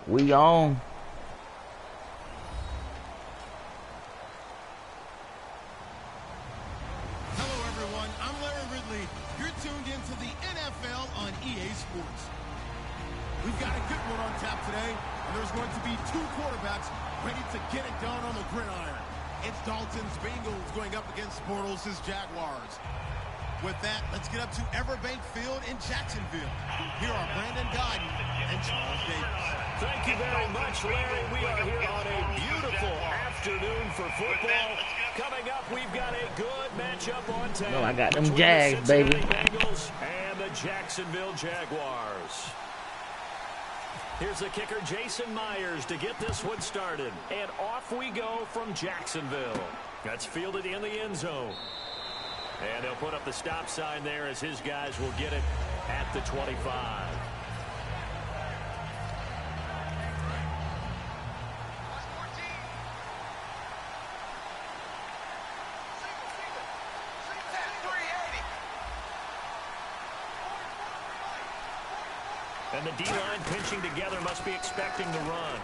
We on. Hello, everyone. I'm Larry Ridley. You're tuned into the NFL on EA Sports. We've got a good one on tap today, and there's going to be two quarterbacks ready to get it done on the gridiron. It's Dalton's Bengals going up against Bortles' Jaguars. With that, let's get up to Everbank Field in Jacksonville. Here are Brandon Godden and Charles Davis. Thank you very much, Larry. We are here on a beautiful afternoon for football. Coming up, we've got a good matchup on tap. No, I got them Jags, baby. Bengals and the Jacksonville Jaguars. Here's the kicker, Jason Myers, to get this one started. And off we go from Jacksonville. That's fielded in the end zone. And they'll put up the stop sign there as his guys will get it at the 25. And the D-line pinching together must be expecting the run.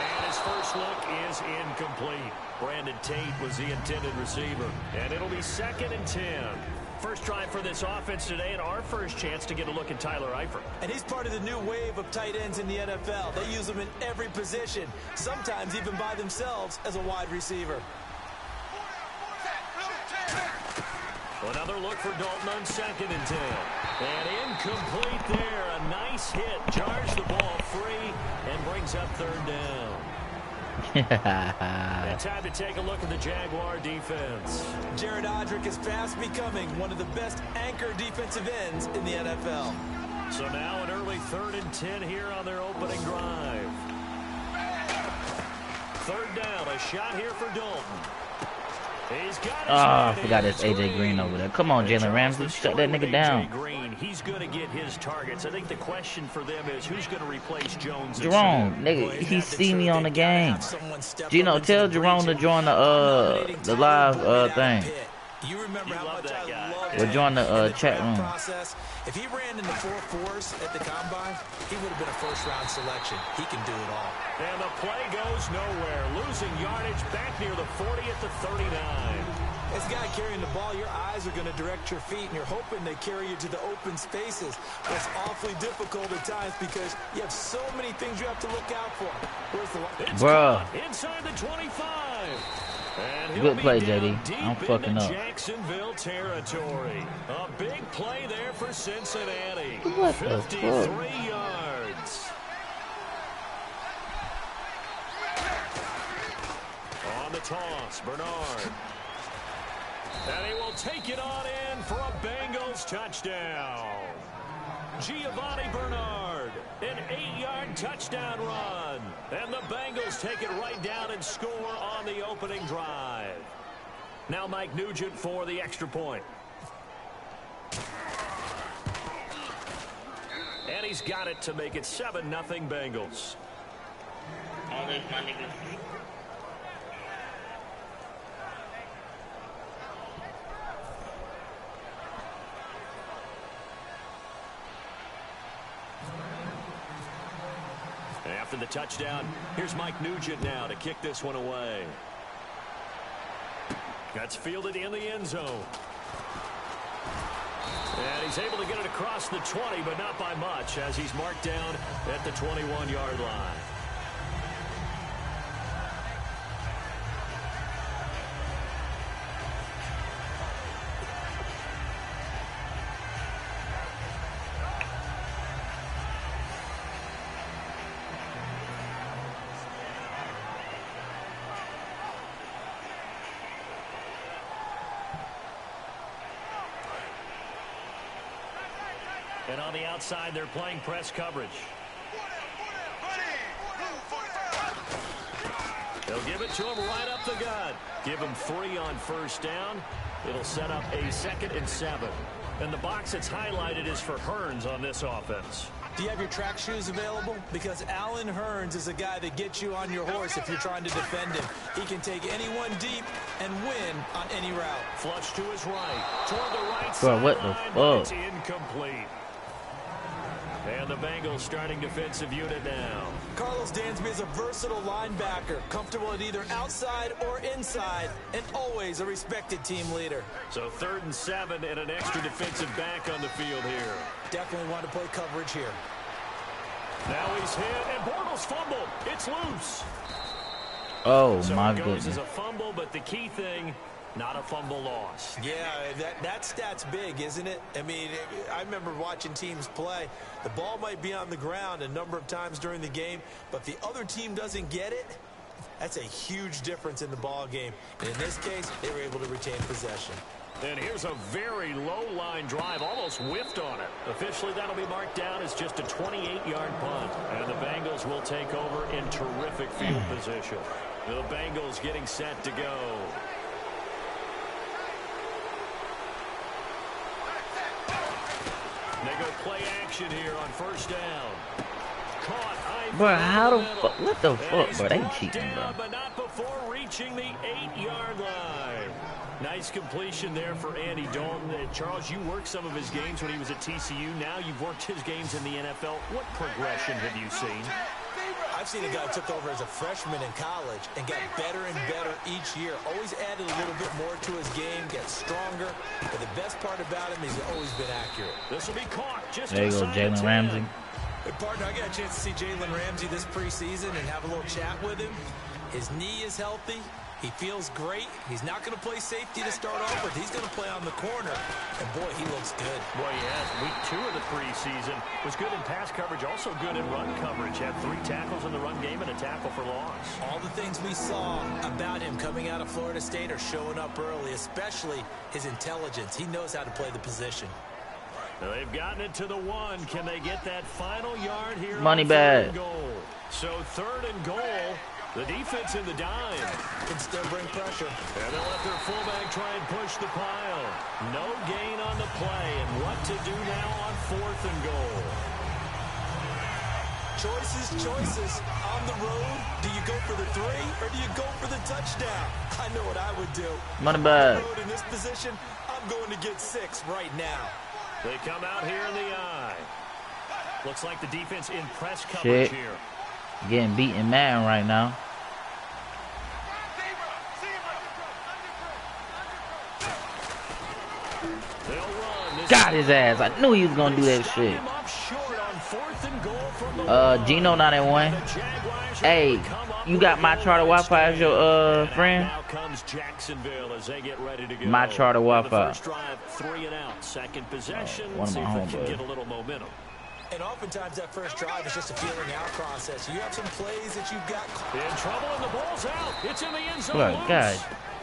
And his first look is incomplete. Brandon Tate was the intended receiver. And it'll be 2nd and 10. First drive for this offense today, and our first chance to get a look at Tyler Eifert. And he's part of the new wave of tight ends in the NFL. They use them in every position, sometimes even by themselves as a wide receiver. Another look for Dalton on 2nd and 10. And incomplete there. A nice hit. Jars the ball free and brings up 3rd down. And time to take a look at the Jaguar defense. Jared Odrick is fast becoming one of the best anchor defensive ends in the NFL. So now an early 3rd and 10 here on their opening drive. 3rd down. A shot here for Dalton. I forgot it's AJ Green over there. Come on, Jalen Ramsey, shut that nigga down. Green, he's going to get his targets. I think the question for them is who's going to replace Jones. Jerome, nigga, he see me on the game. Gino, tell Jerome to join the live thing. You remember how much I love We're joining the chat room. If he ran in the 4.4s at the combine, he would have been a first-round selection. He can do it all. And the play goes nowhere. Losing yardage back near the 40 at the 39. This guy carrying the ball, your eyes are going to direct your feet, and you're hoping they carry you to the open spaces. But it's awfully difficult at times because you have so many things you have to look out for. Where's the Bruh. Inside the 25. Good play, JD. I'm fucking up. Jacksonville territory. A big play there for Cincinnati. What the 53 fuck? yards. On the toss, Bernard. And he will take it on in for a Bengals touchdown. Giovanni Bernard, an 8-yard touchdown run. And the Bengals take it right down and score on the opening drive. Now Mike Nugent for the extra point. And he's got it to make it 7-0 Bengals. Always my niggas. After the touchdown, here's Mike Nugent now to kick this one away. That's fielded in the end zone. And he's able to get it across the 20, but not by much, as he's marked down at the 21-yard line. And on the outside, they're playing press coverage. They'll give it to him right up the gut. Give him 3 on first down. It'll set up a 2nd and 7. And the box that's highlighted is for Hearns on this offense. Do you have your track shoes available? Because Allen Hearns is a guy that gets you on your horse if you're trying to defend him. He can take anyone deep and win on any route. Flush to his right. Toward the right Bro, what the sideline, fuck? it's incomplete. And the Bengals starting defensive unit now. Carlos Dansby is a versatile linebacker, comfortable at either outside or inside, and always a respected team leader. So 3rd and 7 and an extra defensive back on the field here. Definitely want to play coverage here. Now he's hit, and Bortles fumbled. It's loose. Oh, so my it goes goodness. as a fumble, but the key thing, not a fumble loss. Yeah, that stat's big, isn't it? I mean, I remember watching teams play. The ball might be on the ground a number of times during the game, but the other team doesn't get it. That's a huge difference in the ball game. And in this case, they were able to retain possession. And here's a very low line drive, almost whiffed on it. Officially, that'll be marked down as just a 28-yard punt. And the Bengals will take over in terrific field position. The Bengals getting set to go. They go play action here on 1st down. Caught. Bro, how the fuck? What the fuck, bro? They cheating, bro. But not before reaching the 8-yard line. Nice completion there for Andy Dalton. Charles, you worked some of his games when he was at TCU. Now you've worked his games in the NFL. What progression have you seen? I've seen a guy who took over as a freshman in college and got better and better each year. Always added a little bit more to his game, gets stronger. But the best part about him is he's always been accurate. This will be caught. Just there you go, Jalen Ramsey. Hey, partner, I got a chance to see Jalen Ramsey this preseason and have a little chat with him. His knee is healthy. He feels great. He's not going to play safety to start off with. He's going to play on the corner. And, boy, he looks good. Boy, he has. Week 2 of the preseason. Was good in pass coverage, also good in run coverage. Had 3 tackles in the run game and a tackle for loss. All the things we saw about him coming out of Florida State are showing up early, especially his intelligence. He knows how to play the position. Now they've gotten it to the 1. Can they get that final yard here? Money bag. Goal. So 3rd and goal. The defense in the dime. Can still bring pressure. And they'll let their fullback try and push the pile. No gain on the play. And what to do now on 4th and goal? Choices on the road. Do you go for the 3 or do you go for the touchdown? I know what I would do. Money bag. In this position, I'm going to get 6 right now. They come out here in the eye. Looks like the defense in press coverage here. Getting beaten man right now. Got his ass. I knew he was gonna do that shit. Gino 9-1. Hey, you got my charter Wi-Fi as your friend? My charter Wi-Fi. Second possession. One of my homeboys. Get a little momentum. And oftentimes that first drive is just a feeling out process. You have some plays that you've got in trouble and the ball's out. It's in the end zone. Look, God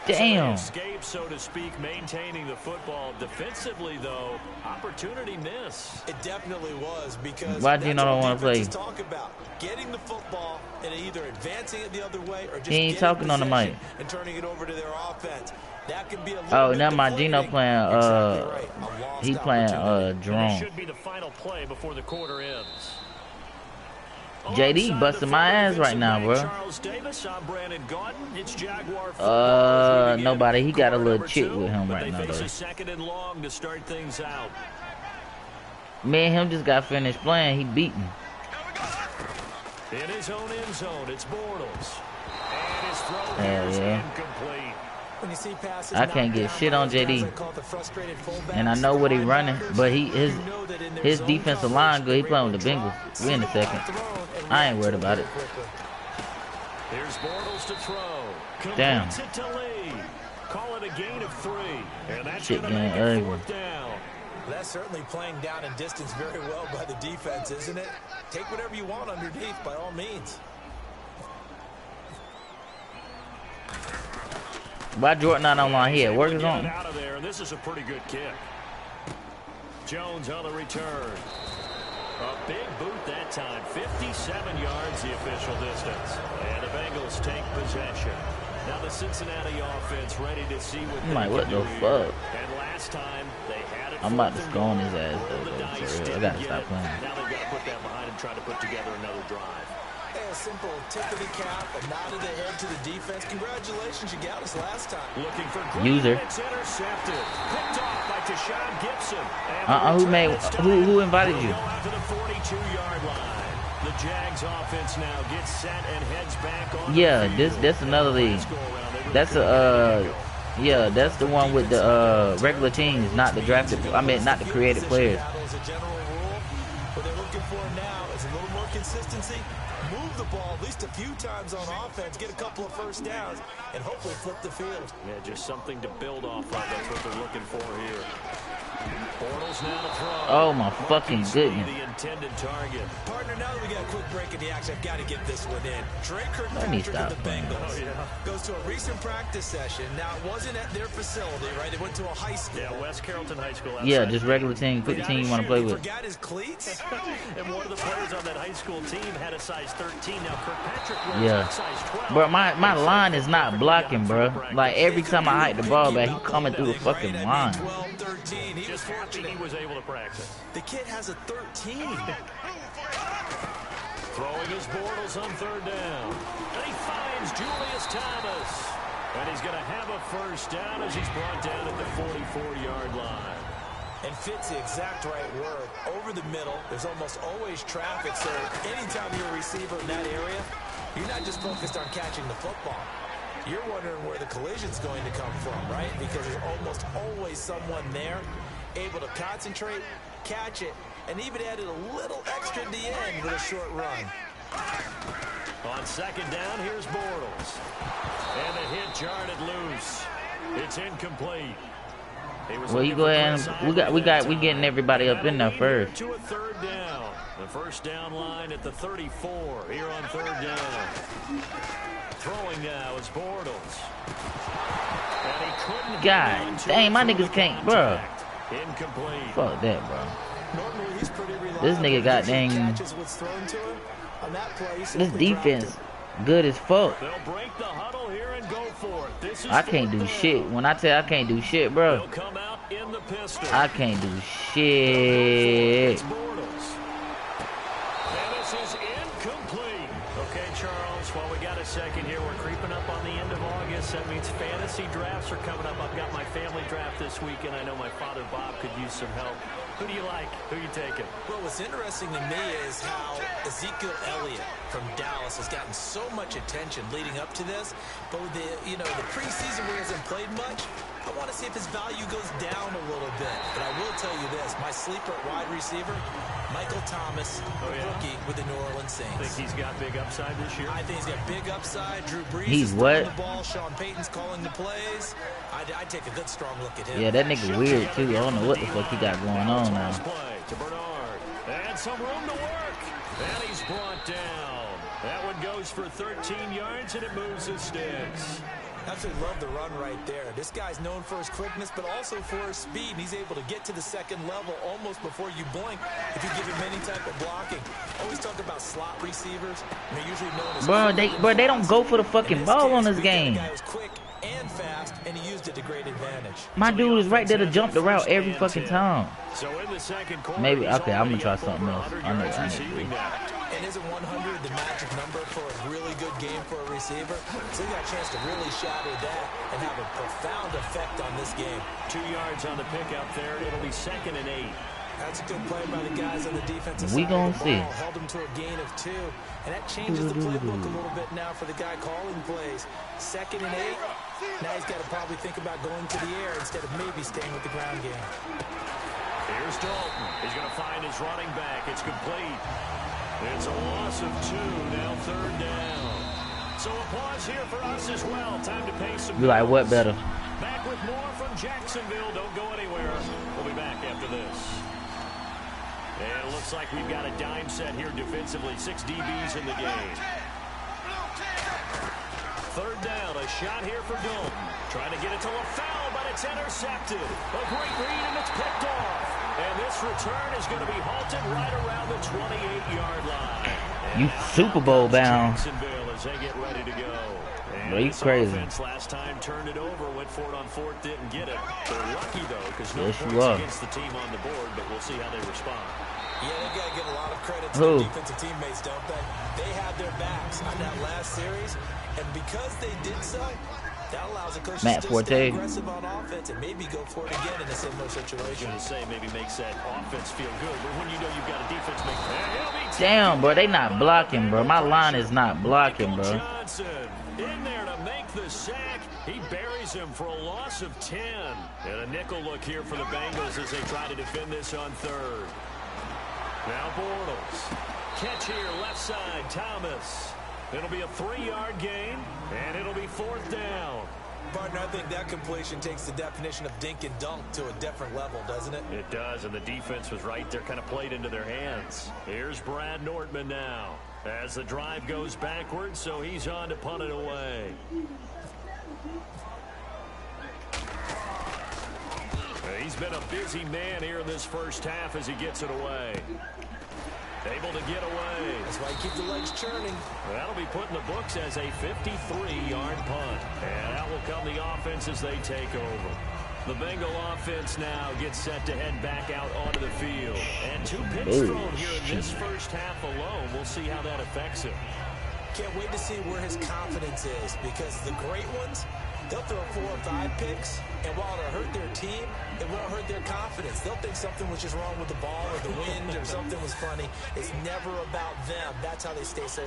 damn. Escape, so to speak, maintaining the football. Defensively, though, opportunity miss. It definitely was because why do you not want to play? Talk about getting the football and either advancing it the other way or just he ain't talking on the mic and turning it over to their offense. That could be a oh, now my Gino playing he playing drone. Should be the final play before the quarter ends. JD busting my ass right now, bro. Nobody. He got a little chick with him right now, though. Me and him just got finished playing. He beat me. In his own end zone, it's Bortles. And his throw is incomplete. I can't get shit on JD, and I know what he running, but his defensive line good. He playing with the Bengals. We in the second. I ain't worried about it. Here's Bortles to throw. Damn. Call it a gain of 3, and that's shit getting ugly. That's certainly playing down in distance very well by the defense, isn't it? Take whatever you want underneath, by all means. Why Jordan not online here? Work is on. Out of there, and this is a pretty good kick. Jones on the return. A big boot that time. 57 yards the official distance. And the Bengals take possession. Now the Cincinnati offense ready to see what they what can the do fuck? And last time they had it. I'm about to score on his ass though. For real. I gotta stop playing. Now they've got to put that behind and try to put together another drive. Hey, a simple tip of the cap, a nod of the head to the defense. Congratulations, you got us last time. Looking for Green. User. It's intercepted. Picked off by Deshaun Gibson. Who invited you? Go out to the 42-yard line. The Jags offense now gets set and heads back on. Yeah, that's another league. That's yeah, that's the one with the regular teams, not the drafted. I mean, not the created players. As a general rule, what they're looking for now is a little more consistency. Move the ball at least a few times on offense, get a couple of first downs, and hopefully flip the field. Yeah, just something to build off of. That's what they're looking for here. Bortles now to throw. Oh my fucking goodness. The intended target. Partner, now that we got a quick break in the action, I've got to get this one in. Drake Let me Kirkpatrick stop of the playing. Bengals goes to a recent practice session. Now, it wasn't at their facility, right? They went to a high school. Yeah, West Carrollton High School. Yeah, just regular team. Pick the team you want to play with. Forgot his cleats. And one of the players on that high school team had a size 13. Now Kirkpatrick wears Yeah, size 12. bro, my line is not blocking, bro. Like every time I hike the ball back, he coming through the fucking line. 12, 13. He was Just happy fortunate. he was able to practice. The kid has a 13. Throwing his Bortles on third down. And he finds Julius Thomas. And he's going to have a first down as he's brought down at the 44-yard line. And fits the exact right word. Over the middle, there's almost always traffic. So anytime you're a receiver in that area, you're not just focused on catching the football. You're wondering where the collision's going to come from, right? Because there's almost always someone there able to concentrate, catch it, and even added a little extra at the end with a short run. On second down, here's Bortles. And a hit jarred loose. It's incomplete. Well, you go ahead and we getting everybody up in there first. To a third down. The first down line at the 34 here on third down. Throwing now is Bortles. And he couldn't. God dang, my niggas can't, bro. Incomplete. Fuck that, bro. Normally, he's pretty reliable. This nigga got dang. Catches what's thrown to him. On that play, he This simply dropped defense it. good as fuck. They'll break the huddle here and go for it. This is I can't do shit. When I tell you I can't do shit, bro, They'll come out in the pistol. I can't do shit. It's Bortles. And this is incomplete. Okay, Charles, while we got a second here, we're creeping up on the end of August. That means fantasy drafts are coming up. I've got my family draft this week, and I know my father, Bob, could use some help. Who do you like? Who are you taking? Well, what's interesting to me is how Ezekiel Elliott from Dallas has gotten so much attention leading up to this. But with the preseason where he hasn't played much, I want to see if his value goes down a little bit. But I will tell you this, my sleeper at wide receiver, Michael Thomas, rookie with the New Orleans Saints. Think he's got big upside this year? I think he's got big upside. Drew Brees He's is what? throwing the ball. Sean Payton's calling the plays. I'd take a good, strong look at him. Yeah, that nigga weird too. I don't know what the fuck he got going on now. Play to Bernard. And some room to work. And he's brought down. That one goes for 13 yards, and it moves his sticks. Absolutely love the run right there. This guy's known for his quickness, but also for his speed. He's able to get to the second level almost before you blink if you give him any type of blocking. Always talk about slot receivers. They're usually known as They don't go for the fucking ball on this game. Guy was quick and fast, and he used it to great advantage. My dude is right there to jump the route every fucking time. So in the second quarter, Maybe he's okay. I'm gonna already try up for something over else. 100 I know. yards I receiving know. now. And isn't 100 the magic number for a really good game for a receiver? So he got a chance to really shatter that and have a profound effect on this game. 2 yards on the pickup there. It'll be 2nd and 8. That's a good play by the guys on the defensive We side gonna of the see. ball. Held him to a gain of 2. And that changes the playbook a little bit now for the guy calling plays. 2nd and 8. Now he's got to probably think about going to the air instead of maybe staying with the ground game. Here's Dalton. He's going to find his running back. It's complete. It's a loss of 2. Now 3rd down. So a pause here for us as well. Time to pay some You like what bills. better? Back with more from Jacksonville. Don't go anywhere. We'll be back after this. And it looks like we've got a dime set here defensively. 6 DBs in the game. 3rd down. A shot here for Dalton. Trying to get it to LaFell, but it's intercepted. A great read, and it's picked off. And this return is going to be halted right around the 28-yard line. You Super Bowl bound. Jacksonville as they get ready to go. Bro, you crazy. Last time turned it over, went for it on 4th, didn't get it. They're lucky though, because no Yes, you points are. against the team on the board, but we'll see how they respond. Yeah, they got to give a lot of credit to their defensive teammates, don't they? They had their backs on that last series, and because they did so, that allows the coach to still stay aggressive on offense and maybe go for it again in a similar situation. I was going to say maybe makes that offense feel good, but when you know you've got a defense make damn, bro, they not blocking, bro. My line is not blocking, bro. Johnson in there to make the sack. He buries him for a loss of 10. And a nickel look here for the Bengals as they try to defend this on third. Now Bortles. Catch here, left side, Thomas. It'll be a 3-yard gain, and it'll be 4th down. Partner, I think that completion takes the definition of dink and dunk to a different level, doesn't it? It does, and the defense was right there, kind of played into their hands. Here's Brad Nortman now as the drive goes backwards, so he's on to punt it away. He's been a busy man here in this first half as he gets it away. Able to get away. That's why you keep the legs churning. That'll be put in the books as a 53-yard punt. And that will come the offense as they take over. The Bengal offense now gets set to head back out onto the field. And 2 picks thrown here in this first half alone. We'll see how that affects him. Can't wait to see where his confidence is, because the great ones, they'll throw 4 or 5 picks, and while it'll hurt their team, it won't hurt their confidence. They'll think something was just wrong with the ball or the wind or something was funny. It's never about them. That's how they stay so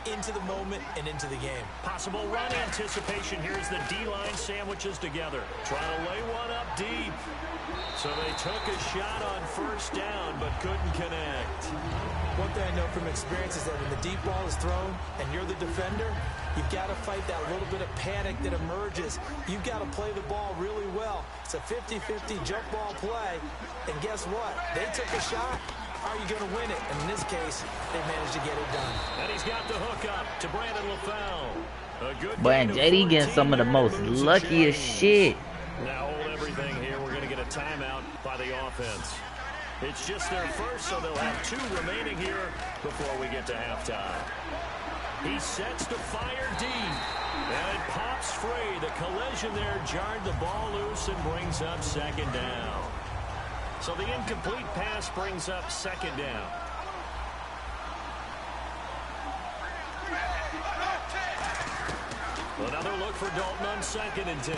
into the moment and into the game. Possible run anticipation. Here's the D-line sandwiches together. Trying to lay one up deep. So they took a shot on first down, but couldn't connect. One thing I know from experience is that when the deep ball is thrown and you're the defender, you've got to fight that little bit of panic that emerges. You've got to play the ball really well. It's a 50-50 jump ball play. And guess what? They took a shot. How are you going to win it? And in this case, they managed to get it done. And he's got the hook up to Brandon LaFell. Boy, and JD getting some of the most luckiest shit. Now hold everything here. We're going to get a timeout by the offense. It's just their first, so they'll have 2 remaining here before we get to halftime. He sets to fire deep. And it pops free. The collision there jarred the ball loose and brings up 2nd down. So the incomplete pass brings up 2nd down. Another look for Dalton on 2nd and 10.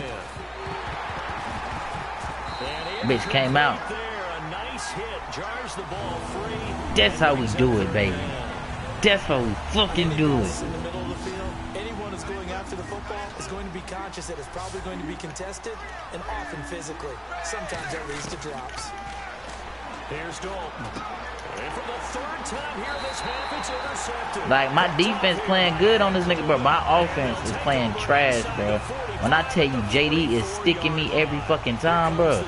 And bitch came out. There, a nice hit, jars the ball free. That's how we do it, baby. That's how we fucking do it. In the middle of the field, anyone that's going after the football is going to be conscious that it's probably going to be contested, and often physically. Sometimes that leads to drops. Here's Dalton. And for the 3rd time here this half, it's intercepted. Like, my defense playing good on this nigga, bro. My offense is playing trash, bro. When I tell you JD is sticking me every fucking time, bro.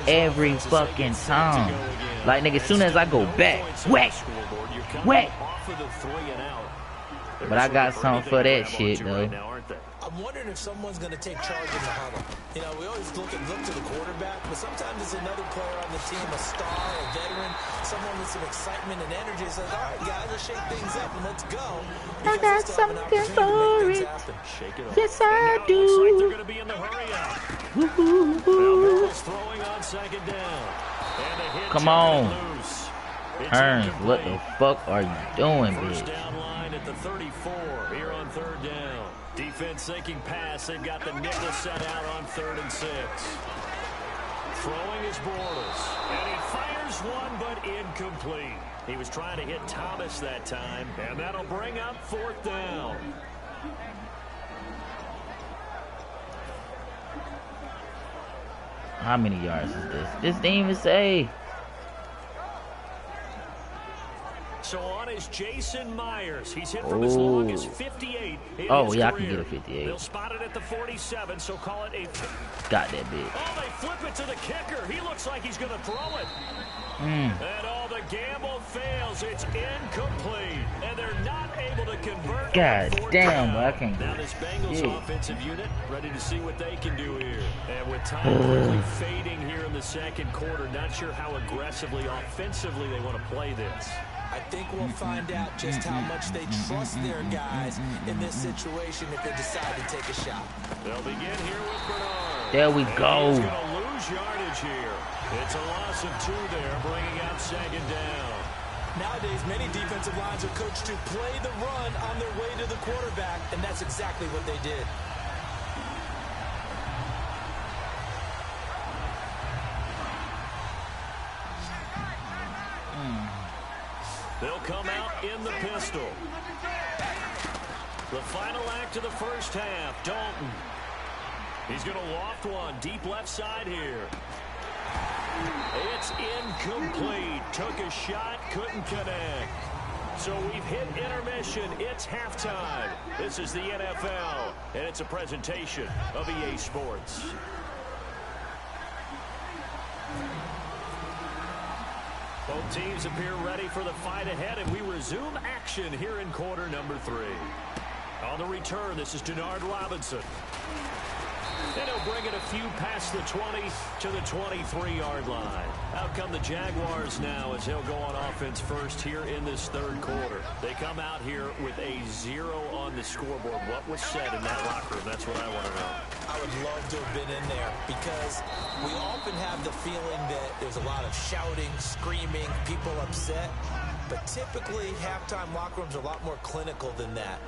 Every fucking time. Like, nigga, as soon as I go back, whack, whack. But I got something for that shit, though. I'm wondering if someone's going to take charge in the huddle. You know, we always look to the quarterback, but sometimes it's another player on the team, a star, a veteran, someone with some excitement and energy. It's like, all right, guys, let's shake things up and let's go. I got something for it. Yes, I do. Looks like they're going to be in the hurry-up. Bell's throwing on 2nd down. And a hit. Come on. Hearns, what the fuck are you doing, First bitch? down line at the 34 here on 3rd down. Defense sinking pass. They've got the nickel set out on 3rd and 6. Throwing is Bortles. And he fires one, but incomplete. He was trying to hit Thomas that time. And that'll bring up 4th down. How many yards is this? This didn't even say. So on is Jason Myers. He's hit from as long as 58. Oh, yeah, I can get a 58. They'll spot it at the 47, so call it a... Got that bitch. Oh, they flip it to the kicker. He looks like he's going to throw it. And the gamble fails. It's incomplete. And they're not able to convert. God damn, I can't Now do this Bengals shit. offensive unit ready to see what they can do here. And with time quickly fading here in the 2nd quarter, not sure how aggressively, offensively they want to play this. I think we'll find out just how much they trust their guys in this situation if they decide to take a shot. They'll begin here with Bernard. There we go. He's going to lose yardage here. It's a loss of 2 there, bringing out 2nd down. Nowadays, many defensive lines are coached to play the run on their way to the quarterback, and that's exactly what they did. They'll come out in the pistol. The final act of the first half, Dalton. He's going to loft one deep left side here. It's incomplete. Took a shot, couldn't connect. So we've hit intermission. It's halftime. This is the NFL, and it's a presentation of EA Sports. Both teams appear ready for the fight ahead, and we resume action here in quarter number 3. On the return, this is Denard Robinson. And he'll bring it a few past the 20 to the 23-yard line. Out come the Jaguars now as they'll go on offense first here in this third quarter. They come out here with a 0 on the scoreboard. What was said in that locker room? That's what I want to know. I would love to have been in there because we often have the feeling that there's a lot of shouting, screaming, people upset. But typically, halftime locker rooms are a lot more clinical than that.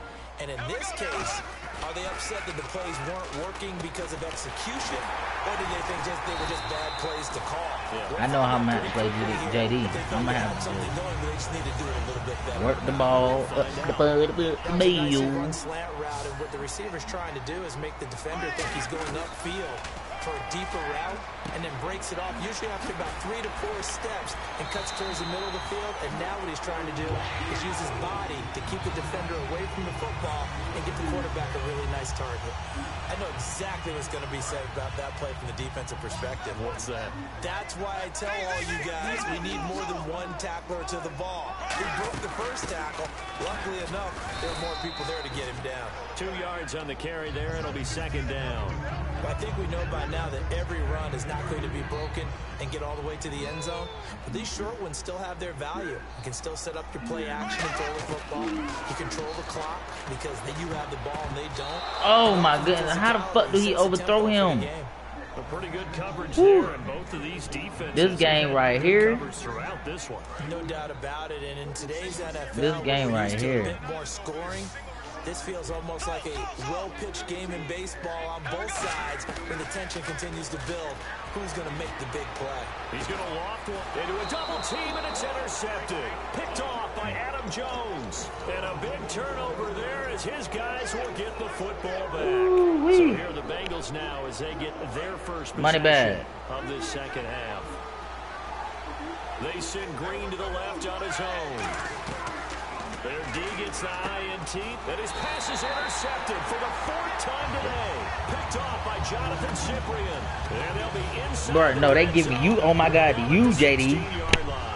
And in this case, are they upset that the plays weren't working because of execution, or do they think they were just bad plays to call? I know how much play JD. I'm gonna have something going, but they just need to do it a little bit better. Work the ball up the meal. Slant route, and what the receiver's trying to do is make the defender think he's going upfield for a deeper route, and then breaks it off, usually after about 3 to 4 steps, and cuts towards the middle of the field. And now what he's trying to do is use his body to keep the defender away from the football and get the quarterback a really nice target. I know exactly what's going to be said about that play from the defensive perspective. What's that? That's why I tell all you guys we need more than one tackler to the ball. He broke the first tackle. Luckily enough, there were more people there to get him down. 2 yards on the carry there. It'll be second down. I think we know by now that every run is not going to be broken and get all the way to the end zone. But these short ones still have their value. You can still set up your play action and throw the football. You control the clock because then you have the ball and they don't. Oh my goodness, how the fuck do he overthrow him? A pretty good coverage there in both of these defenses. This game right here. Throughout this one. No doubt about it. And in today's NFL, this game right here. A bit more scoring. This feels almost like a well-pitched game in baseball on both sides when the tension continues to build. Who's going to make the big play? He's going to loft one into a double team, and it's intercepted. Picked off by Adam Jones. And a big turnover there as his guys will get the football back. Ooh-wee. So here are the Bengals now as they get their first possession of this second half. They send Green to the left on his own. Their D gets the INT, and his pass is intercepted for the 4th time today. Picked off by Jonathan Cyprian. And they'll be inside. Bro, no, they give you, oh my God, you, JD.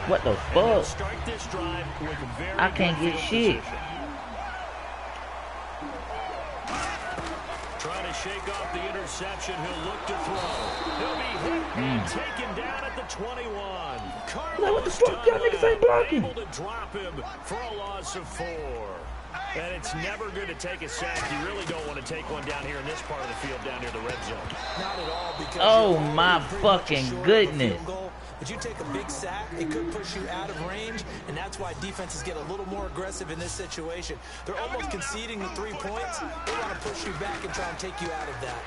What the fuck? Start this drive with very I can't get shit. Trying to shake off the interception. He'll look to throw. He'll be hit and taken down at the 21. Like, what the fuck? Y'all niggas ain't blocking. Able to drop him for a loss of 4. And it's never going to take a sack. You really don't want to take one down here in this part of the field, down near the red zone. Not at all, because oh my fucking goodness. But you take a big sack, it could push you out of range, and that's why defenses get a little more aggressive in this situation. They're almost conceding the 3 points. They want to push you back and try and take you out of that.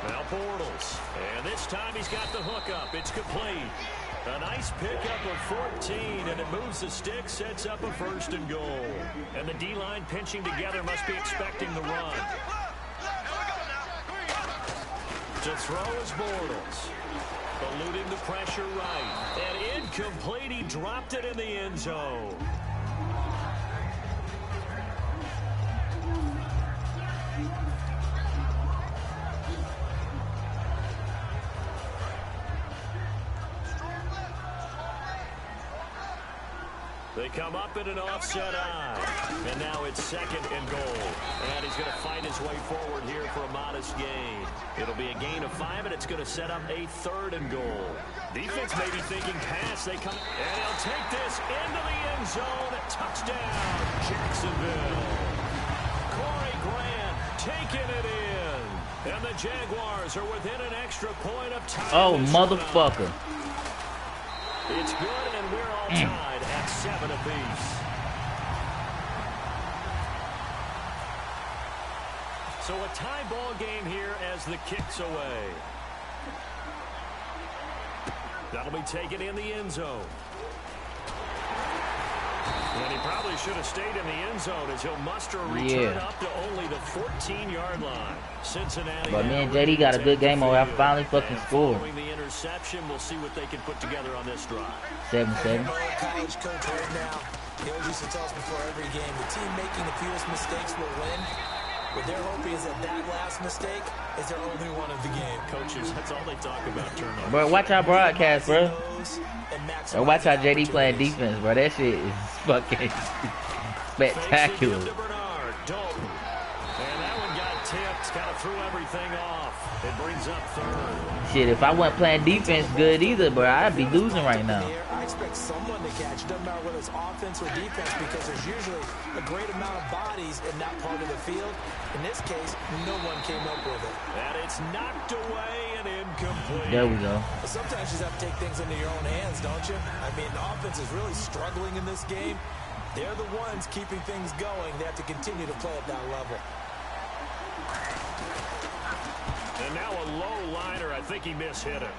Now Bortles, and this time he's got the hook up. It's complete. A nice pickup of 14, and it moves the stick, sets up a 1st and goal. And the D-line pinching together must be expecting the run. To throw is Bortles. Eluding the pressure right. And incomplete. He dropped it in the end zone. They come up in an offset eye. And now it's 2nd and goal. And he's going to find his way forward here for a modest gain. It'll be a gain of 5, and it's going to set up a 3rd and goal. Defense may be thinking pass. They come, and he'll take this into the end zone. Touchdown, Jacksonville. Corey Grant taking it in. And the Jaguars are within an extra point of time. Oh, motherfucker. It's good, and we're all tied at 7 apiece. So a tie ball game here as the kick's away. That'll be taken in the end zone. And he probably should have stayed in the end zone as he'll muster a return up to only the 14-yard line. Cincinnati. But me and JD got a good game over. I finally fucking scored. Following the interception, we'll see what they can put together on this drive. 7-7. College coach right now. He always used to tell us before every game, the team making the fewest mistakes will win. What they're hoping is that last mistake is their only one of the game. Coaches, that's all they talk about, turnovers. Bro, watch our broadcast, bro. Or watch how JD playing defense, bro. That shit is fucking spectacular. And that one got tipped, kind of threw everything off. It brings up third. Shit, if I wasn't playing defense good either, bro, I'd be losing right now. I expect someone to catch. It doesn't matter whether it's offense or defense because there's usually a great amount of bodies in that part of the field. In this case, no one came up with it. And it's knocked away and incomplete. There we go. Sometimes you just have to take things into your own hands, don't you? I mean, the offense is really struggling in this game. They're the ones keeping things going. They have to continue to play at that level. And now a low liner. I think he mishit it.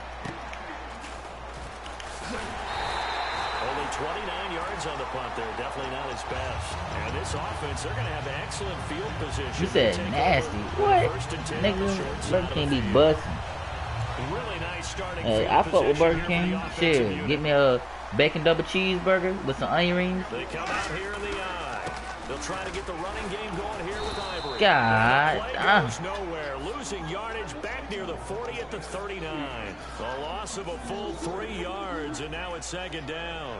Only 29 yards on the punt there. Definitely not his best. And this offense, they're going to have excellent field position. You said nasty. What? Nigga, Burger King be busting. Really nice starting Hey, I fuck with Burger King. Shit, get me a bacon double cheeseburger with some onion rings. They come out here in the eye. They'll try to get the running game going here with Ivory. God. Goes nowhere. Losing yardage back near the 40 at the 39. A loss of a full 3 yards, and now it's second down.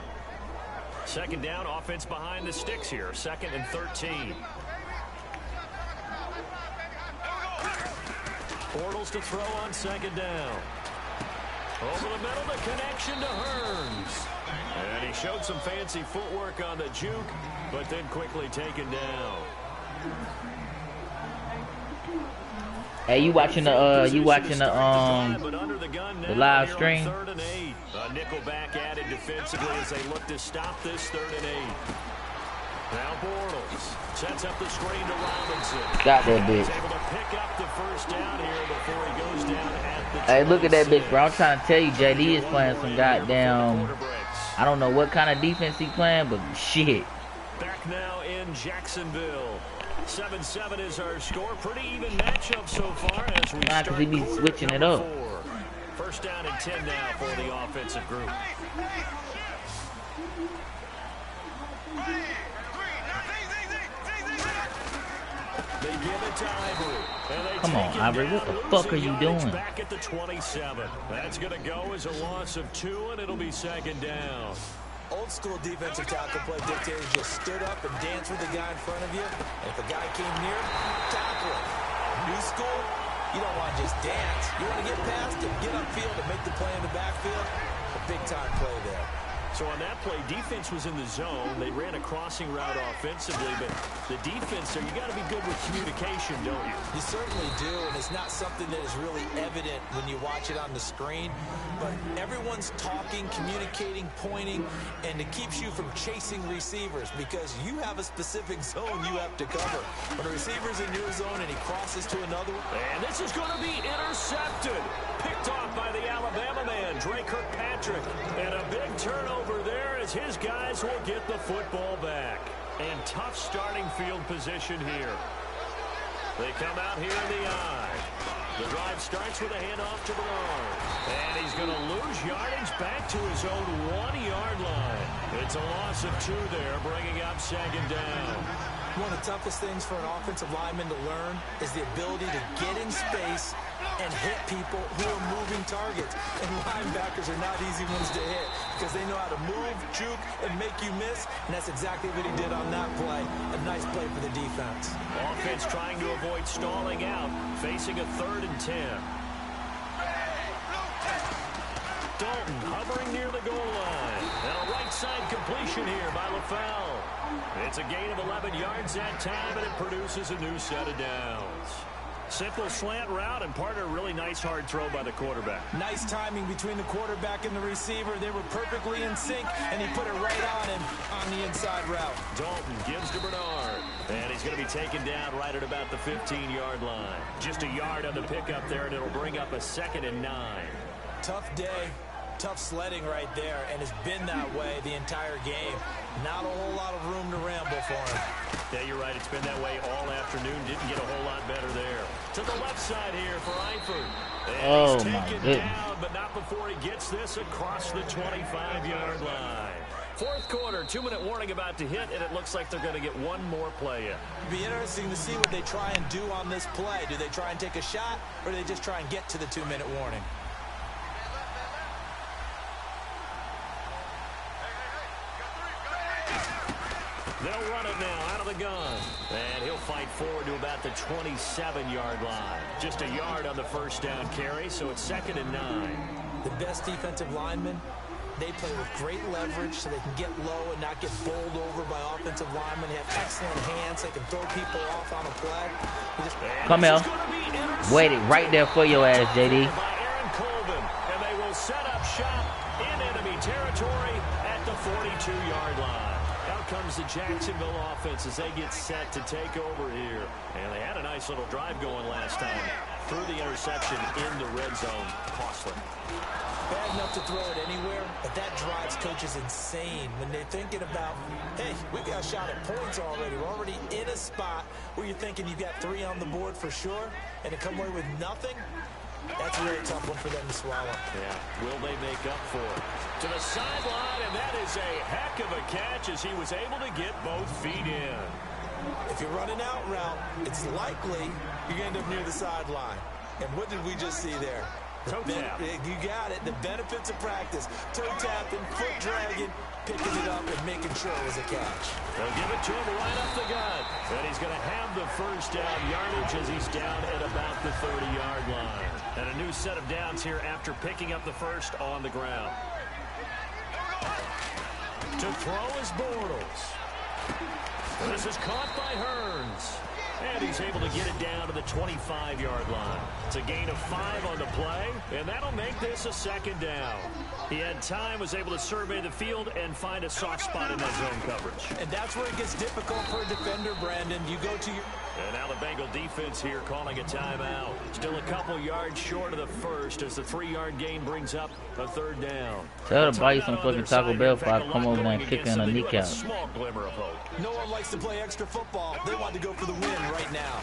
Second down, offense behind the sticks here. 2nd and 13. Bortles to throw on second down. Over the middle, the connection to Hearns. And he showed some fancy footwork on the juke, but then quickly taken down. Hey, you watching the live stream? 3rd and 8. A nickel back added defensively as they look to stop this 3rd and 8. Now Bortles sets up the screen to Robinson. Got that bitch. He's able to pick up the first down here before he goes down at the Hey, look at that bitch, bro. I'm trying to tell you, JD is playing some goddamn. I don't know what kind of defense he playing, but shit. Back now in Jacksonville. 7-7 is our score. Pretty even matchup so far as we start. Because he be switching it up. 4. First down and 10 now for the offensive group. They give it to Ivory. Come on, Ivory. What the fuck are you doing? Back at the 27. That's going to go as a loss of 2, and it'll be second down. Old school defensive tackle play dictator just stood up and danced with the guy in front of you. And if the guy came near, tackle him. New school, you don't want to just dance. You want to get past him, get upfield, and make the play in the backfield. A big-time play there. So on that play, defense was in the zone. They ran a crossing route offensively, but the defense there, you got to be good with communication, don't you? You certainly do, and it's not something that is really evident when you watch it on the screen. But everyone's talking, communicating, pointing, and it keeps you from chasing receivers because you have a specific zone you have to cover. When a receiver's in your zone and he crosses to another one. And this is going to be intercepted. Picked off by the Alabama man, Drake Kirkpatrick. And a big turnover there as his guys will get the football back. And tough starting field position here. They come out here in the eye. The drive starts with a handoff to Bernard. And he's going to lose yardage back to his own 1-yard line. It's a loss of 2 there, bringing up second down. One of the toughest things for an offensive lineman to learn is the ability to get in space and hit people who are moving targets. And linebackers are not easy ones to hit because they know how to move, juke, and make you miss. And that's exactly what he did on that play. A nice play for the defense. Offense trying to avoid stalling out, facing a 3rd and 10. Dalton hovering near the goal line. And a right side completion here by LaFell. It's a gain of 11 yards that time, and it produces a new set of downs. Simple slant route and part of a really nice hard throw by the quarterback. Nice timing between the quarterback and the receiver. They were perfectly in sync, and he put it right on him on the inside route. Dalton gives to Bernard, and he's going to be taken down right at about the 15-yard line. Just a yard on the pickup there, and it'll bring up a 2nd and 9. Tough day. Tough sledding right there, and it's been that way the entire game. Not a whole lot of room to ramble for him. Yeah, you're right. It's been that way all afternoon. Didn't get a whole lot better there. To the left side here for Eifert. And he's taken down, but not before he gets this across the 25-yard line. Fourth quarter, 2-minute warning about to hit, and it looks like they're going to get one more play in. It'll be interesting to see what they try and do on this play. Do they try and take a shot, or do they just try and get to the 2-minute warning? They'll run it now out of the gun. And he'll fight forward to about the 27-yard line. Just a yard on the first down carry, so it's 2nd and 9. The best defensive linemen, they play with great leverage so they can get low and not get bowled over by offensive linemen. They have excellent hands. They can throw people off on a play. Come here. Wait it right there for your ass, JD. By Aaron Colvin, and they will set up shop in enemy territory at the 42-yard line. Out comes the Jacksonville offense as they get set to take over here. And they had a nice little drive going last time. Through the interception in the red zone. Costly. Bad enough to throw it anywhere, but that drives coaches insane when they're thinking about, hey, we got a shot at points already. We're already in a spot where you're thinking you've got 3 on the board for sure, and to come away with nothing, that's a really tough one for them to swallow. Yeah, will they make up for it? To the sideline, and that is a heck of a catch as he was able to get both feet in. If you're running out route, it's likely you end up near the sideline. And what did we just see there? Toe tap. You got it. The benefits of practice. Toe tapping, foot dragging, picking it up, and making sure it was a catch. They'll give it to him right up the gut. And he's going to have the first down yardage as he's down at about the 30-yard line. And a new set of downs here after picking up the first on the ground. To throw is Bortles. This is caught by Hearns. And he's able to get it down to the 25-yard line. It's a gain of 5 on the play, and that'll make this a 2nd down. He had time, was able to survey the field and find a soft spot in that zone coverage. And that's where it gets difficult for a defender, Brandon. You go to your... And now the Bengal defense here calling a timeout. Still a couple yards short of the first as the 3-yard gain brings up a 3rd down. Tell her to buy you some fucking Taco Bell if I come over there and kick her in the kneecap. Small glimmer of hope. No one likes to play extra football. They want to go for the win right now.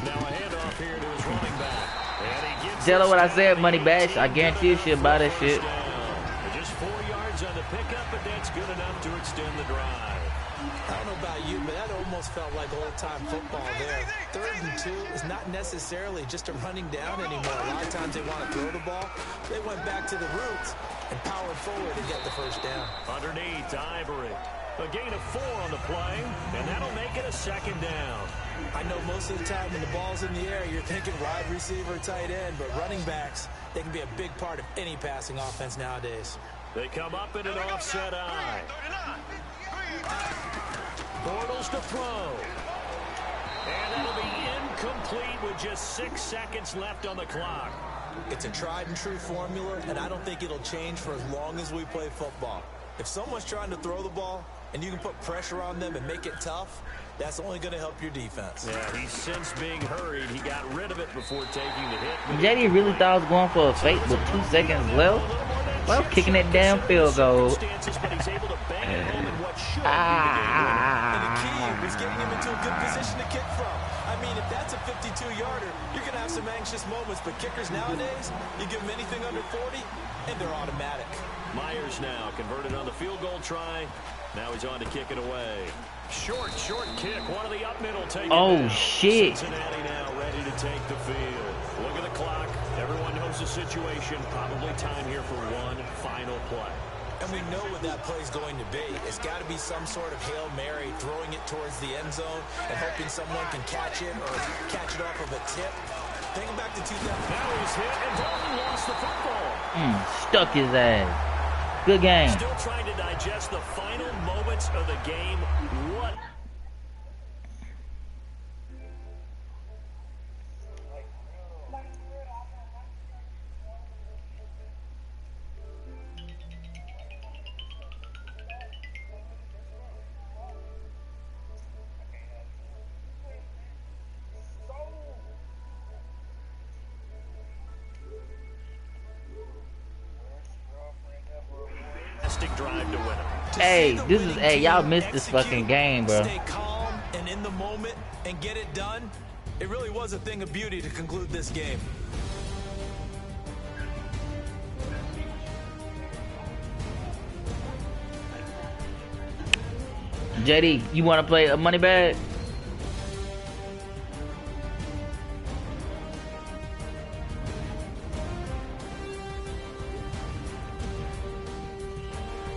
Now a handoff here to his running back. And he gets Tell her what I said, Money Bash. I guarantee you she'll buy that shit. Just 4 yards on the pickup, but that's good enough to extend the drive. I don't know about you, but that almost felt like old-time football there. 3rd and 2 is not necessarily just a running down anymore. A lot of times they want to throw the ball. They went back to the roots and powered forward to get the first down. Underneath, Ivory. A gain of 4 on the play, and that'll make it a 2nd down. I know most of the time when the ball's in the air, you're thinking wide receiver, tight end, but running backs, they can be a big part of any passing offense nowadays. They come up in an offset eye. Bortles to throw. And that'll be incomplete with just 6 seconds left on the clock. It's a tried and true formula, and I don't think it'll change for as long as we play football. If someone's trying to throw the ball and you can put pressure on them and make it tough, that's only going to help your defense. Yeah, he's since being hurried. He got rid of it before taking the hit. JD really thought I was going for a fake with 2 seconds left. Well, kicking that damn field goal. And the key was getting him into a good position to kick from. I mean, if that's a 52-yarder, you're going to have some anxious moments. But kickers nowadays, you give them anything under 40, and they're automatic. Myers now converted on the field goal try. Now he's on to kick it away. Short kick. One of the up middle take. Oh, shit. Cincinnati now ready to take the field. Look at the clock. Everyone knows the situation. Probably time here for one final play. And we know what that play is going to be. It's got to be some sort of Hail Mary, throwing it towards the end zone and hoping someone can catch it or catch it off of a tip. Think back to 2000. Now he's hit, and Dalton lost the football. Stuck his ass. Good game. Still trying to digest the final moments of the game. What? tried to win it. Hey, this is, hey, y'all missed this fucking game, bro. Stay calm and in the moment and get it done. It really was a thing of beauty to conclude this game. JD, you want to play a money bag?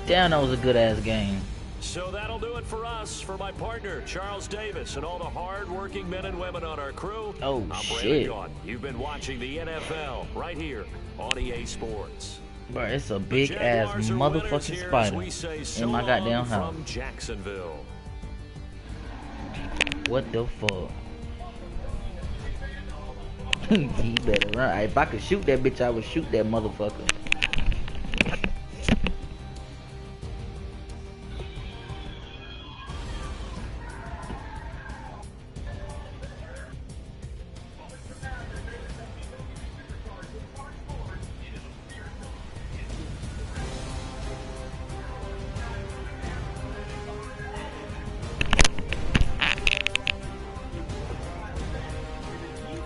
Damn, that was a good ass game. So that'll do it for us. For my partner, Charles Davis, and all the hard-working men and women on our crew. Oh, I'm shit. Brandon. You've been watching the NFL right here on EA Sports. Bro, it's a big ass motherfucking spider in my goddamn house. From Jacksonville. What the fuck? He better run. If I could shoot that bitch, I would shoot that motherfucker.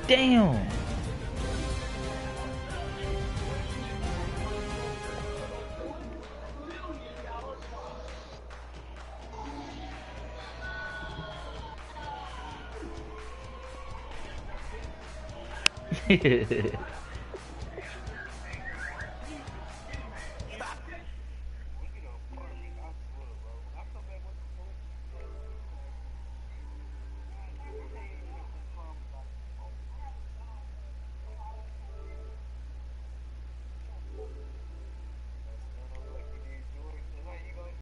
Damn.